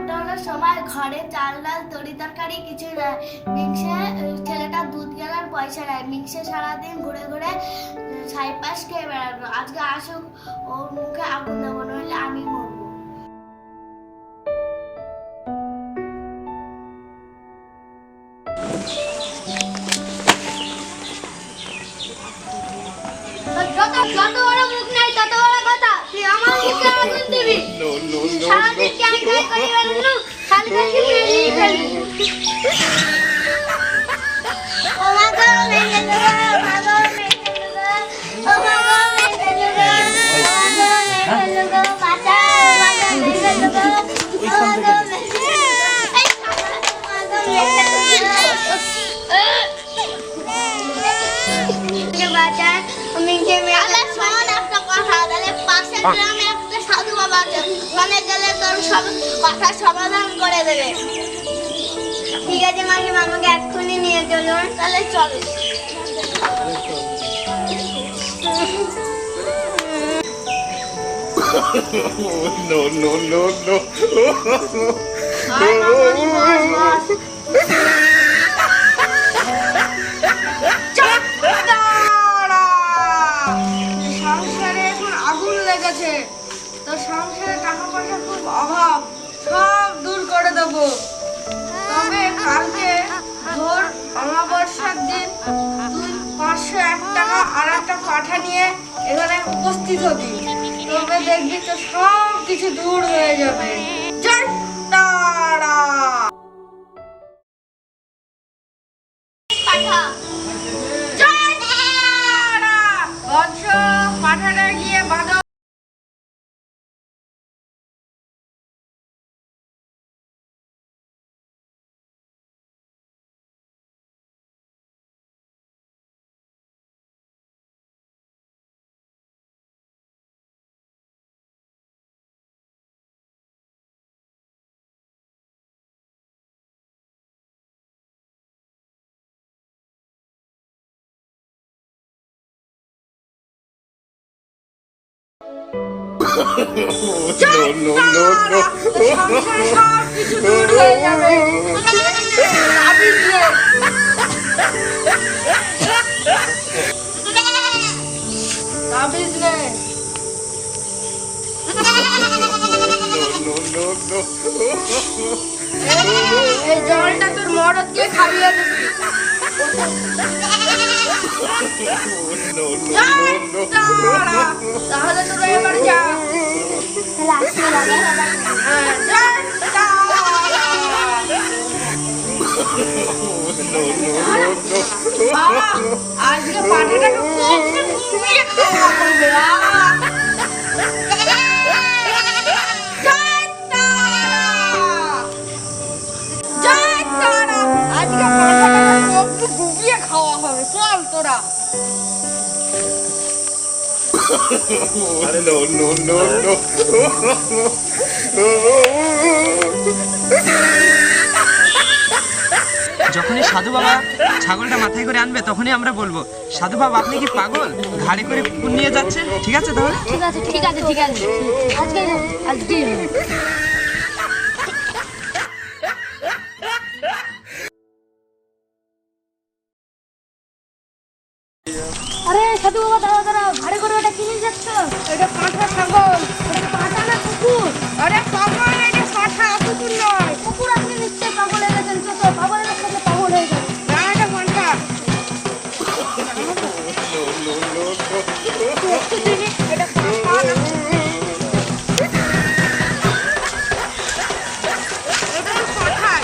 লকডাউনের সময় ঘরে চাল ডাল তরি তরকারি কিছু নাই। মিংসে ছেলেটা দুধ গেলার পয়সা নাই। মিংসে সারাদিন ঘুরে ঘুরে ছাইপাশ খেয়ে বেড়ানো। আজকে আসুক, ওর মুখে আগুন দেবো, নইলে আমি মরবো। যত বড় মুখ নাই তত বড় কথা। তুই আমার মুখে আগুন দিবি? সারাদিন ক্যাং ক্যাং করে বেড়ানো, খালি খালি মেরেই ফেলবি। ও মা গো, মেরে দেবো, ও মা গো, মেরে দেবো, ও মা গো, মেরে দেবো, ও মা গো, মেরে দেবো, বাঁচা, বাঁচা, মেরে দেবো, ও মা গো, মেরে দেবো, এই শালা, ও মা গো, মেরে দেবো, বাঁচা। আমি শোন একটা কথা, তাহলে পাশের গ্রামে একটা সাধু বাবা আছে, ওখানে গেলে তোর সব কথা সমাধান করে দেবে। ঠিক আছে মাসিমা, আমাকে এক্ষুনি নিয়ে চলুন। তাহলে চলো। তোর সংসারে টাকা পয়সা খুব অভাব, সব দূর করে দেবো। তবে কালকে ধর অমাবস্যার দিন তুই 501 টাকা আর একটা পাঠা নিয়ে এখানে উপস্থিত হবি। তবে দেখবি তো সব কিছু দূর হয়ে যাবে। জয় তারা। জয় তারা। বৎস, পাঠাটা গিয়ে বাঁধো। সংসারে সব কিছু দূর হয়ে যাবে। এই জলটা তোর মরদকে খাইয়ে দিবি। তাহলে তোরা এবার যা। আজকে পাঠাটাকে কুমিয়ে খাওয়া করবে। আজকে পাঠাটাকে ডুবিয়ে খাওয়া হবে। চল তোরা। যখনই সাধু বাবা ছাগলটা মাথায় করে আনবে তখনই আমরা বলবো, সাধু বাবা আপনি কি পাগল, ঘাড়ে করে কুকুর নিয়ে যাচ্ছেন? ঠিক আছে তাহলে? ঠিক আছে ঠিক আছে ঠিক আছে, আজকে আরে সাধু বাবা, দাঁড়া দাঁড়া, ঘাড়ে করে ওটা কিনে যাচ্ছ? এটা পাঁঠা ছাগল। পাটা না কুকুর? আরে পাগল, এটা পাঁঠা, কুকুর নয়। কুকুর আপনি নিশ্চয়ই পাগল হয়ে গেছেন। চলো, পাগলের সাথে পাগল হয়ে যাবে। না, এটা পাঁঠা। এটা পাঁঠা না। এটা তো পাঁঠাই।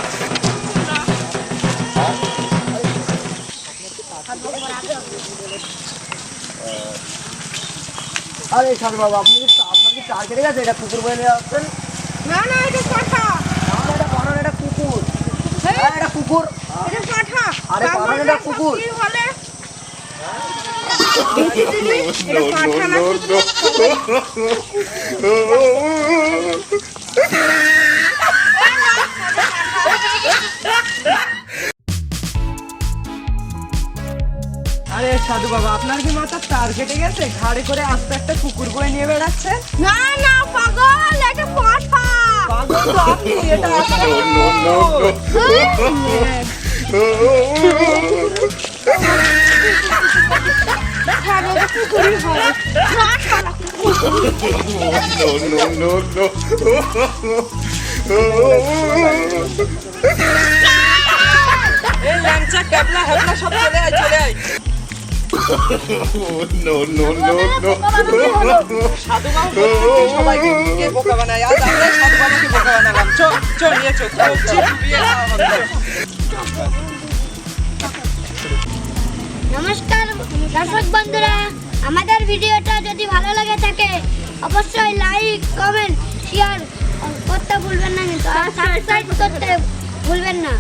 আরে সাধু বাবা, আপনার কি চার কেটে গেছে? এটা কুকুর বলে নিয়ে আসছেন? না না, এটা পাঁঠা। এটা বানান, এটা কুকুর। এটা কুকুর, এটা পাঁঠা। আরে বানান, এটা কুকুর। কি বলে? এটা পাঁঠা না কুকুর। আরে সাধু বাবা, আপনার কি মাথার তার কেটে গেছে? ঘাড়ে করে আস্তে একটা কুকুর বয়ে নিয়ে বেড়াচ্ছে। না না পাগল, এটা পাঁঠা। পাগল তো আপনি, এটা এই ল্যাংচা ক্যাবলা হ্যাবলা সব চলে আয় চলে আয়। সাধু বাবা প্রত্যেকদিন সবাইকে কে বোকা বানায়, আজ আমরা সাধু বাবাকে বোকা বানালাম। চল চল নিয়ে চল, বিয়ে খাওয়া হবে। নমস্কার দর্শক বন্ধুরা, আমাদের ভিডিওটা যদি ভালো লাগে থাকে অবশ্যই লাইক কমেন্ট শেয়ার করতে ভুলবেন না, কিন্তু আর সাবস্ক্রাইব করতে ভুলবেন না।